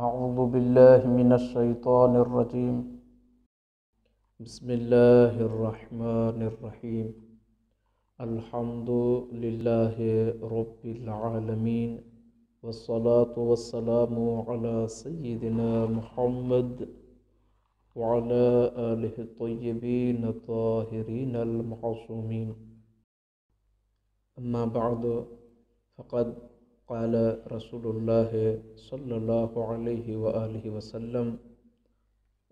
أعوذ بالله من الشيطان الرجيم. بسم الله الرحمن الرحيم. الحمد لله رب العالمين، والصلاة والسلام على سيدنا محمد وعلى آله الطيبين الطاهرين المعصومين. أما بعد، فقد قال رسول الله صلى الله عليه وآله وسلم: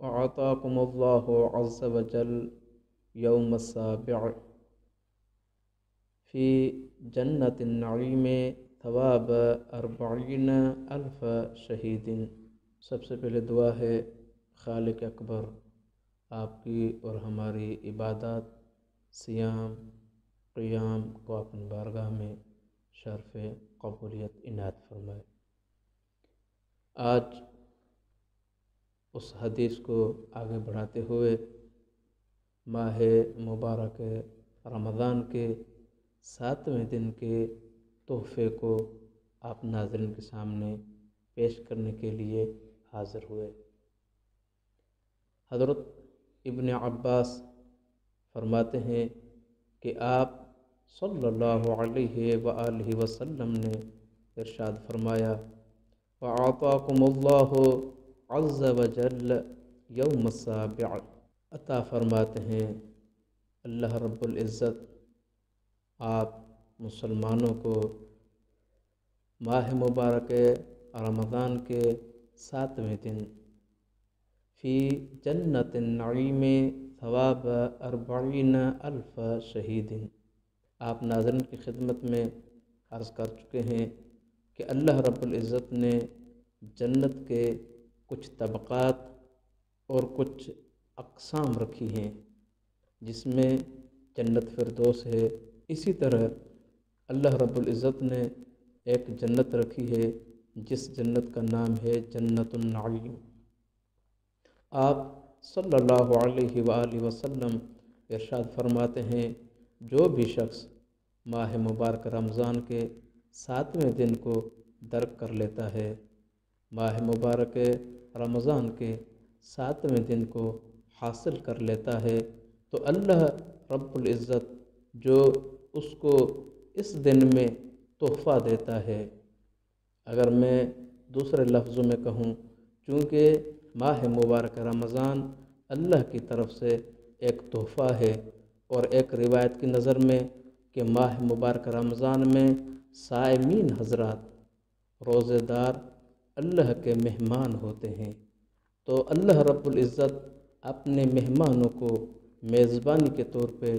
وأعطاكم الله عز وجل يوم السابع في جنة النعيم ثواب 40,000 شہید. سب سے پہلے دعا ہے خالق اکبر آپ کی اور ہماری عبادات، صیام، قیام کو اپنی بارگاہ میں شرف قبولیت عنایت فرمائے. آج اس حدیث کو آگے بڑھاتے ہوئے ماہ مبارک رمضان کے 7ویں دن کے تحفے کو آپ ناظرین کے سامنے پیش کرنے کے لیے حاضر ہوئے. حضرت ابن عباس فرماتے ہیں کہ آپ صلی اللہ علیہ وآلہ وسلم نے ارشاد فرمایا: وَأَعْطَاكُمُ اللَّهُ عَزَّ وَجَلَّ يَوْمَ السَّابِعِ. عطا فرماتے ہیں اللہ رب العزت آپ مسلمانوں کو ماہ مبارک رمضان کے 7ویں دن فی جنت النعیم ثواب 40,000 شہید. آپ ناظرین کی خدمت میں عرض کر چکے ہیں کہ اللہ رب العزت نے جنت کے کچھ طبقات اور کچھ اقسام رکھی ہیں، جس میں جنت فردوس ہے. اسی طرح اللہ رب العزت نے ایک جنت رکھی ہے جس جنت کا نام ہے جنت النعیم. آپ صلی اللہ علیہ وآلہ وسلم ارشاد فرماتے ہیں: جو بھی شخص ماہ مبارک رمضان کے 7ویں دن کو درک کر لیتا ہے، ماہ مبارک رمضان کے 7ویں دن کو حاصل کر لیتا ہے، تو اللہ رب العزت جو اس کو اس دن میں تحفہ دیتا ہے، اگر میں دوسرے لفظوں میں کہوں، چونکہ ماہ مبارک رمضان اللہ کی طرف سے ایک تحفہ ہے، اور ایک روایت کی نظر میں کہ ماہ مبارک رمضان میں صائمین حضرات، روزے دار اللہ کے مہمان ہوتے ہیں، تو اللہ رب العزت اپنے مہمانوں کو میزبانی کے طور پہ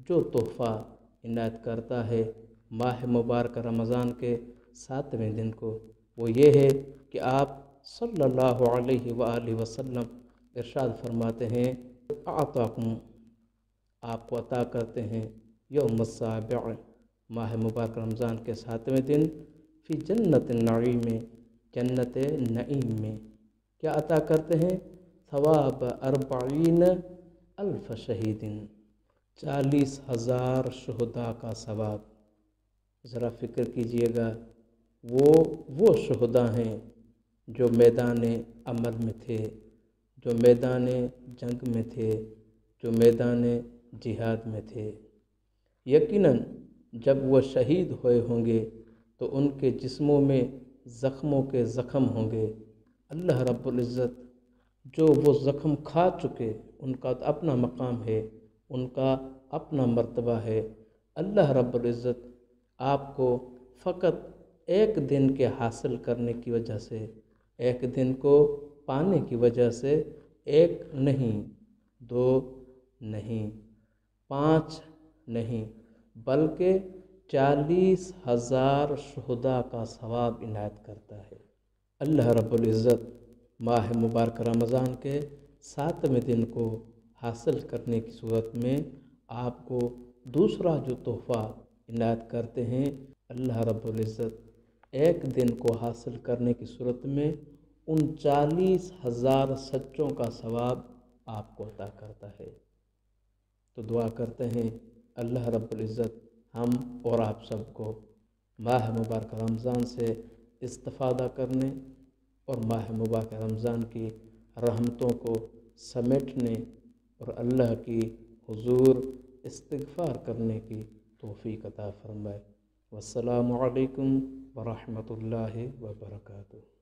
جو تحفہ عنایت کرتا ہے ماہ مبارک رمضان کے 7ویں دن کو، وہ یہ ہے کہ آپ صلی اللہ علیہ وآلہ وسلم ارشاد فرماتے ہیں: اعطاکم، آپ کو عطا کرتے ہیں یوم السابع، ماہ مبارک رمضان کے 7ویں دن، فی جنت النعیم، جنت نعیم میں کیا عطا کرتے ہیں؟ ثواب 40,000 شہید، 40,000 شہداء کا ثواب. ذرا فکر کیجئے گا، وہ شہداء ہیں جو میدان عمل میں تھے، جو میدان جنگ میں تھے، جو میدان جہاد میں تھے. یقیناً جب وہ شہید ہوئے ہوں گے تو ان کے جسموں میں زخموں کے زخم ہوں گے. اللہ رب العزت جو وہ زخم کھا چکے، ان کا اپنا مقام ہے، ان کا اپنا مرتبہ ہے. اللہ رب العزت آپ کو فقط ایک دن کے حاصل کرنے کی وجہ سے، ایک دن کو پانے کی وجہ سے، ایک نہیں، 2 نہیں، 5 نہیں، بلکہ 40,000 شہداء کا ثواب عنایت کرتا ہے. اللہ رب العزت ماہ مبارک رمضان کے 7ویں دن کو حاصل کرنے کی صورت میں آپ کو دوسرا جو تحفہ عنایت کرتے ہیں، اللہ رب العزت ایک دن کو حاصل کرنے کی صورت میں 39,000 سچوں کا ثواب آپ کو عطا کرتا ہے. تو دعا کرتے ہیں اللہ رب العزت ہم اور آپ سب کو ماہ مبارک رمضان سے استفادہ کرنے، اور ماہ مبارک رمضان کی رحمتوں کو سمیٹنے اور اللہ کی حضور استغفار کرنے کی توفیق عطا فرمائے۔ والسلام علیکم ورحمۃ اللہ وبرکاتہ۔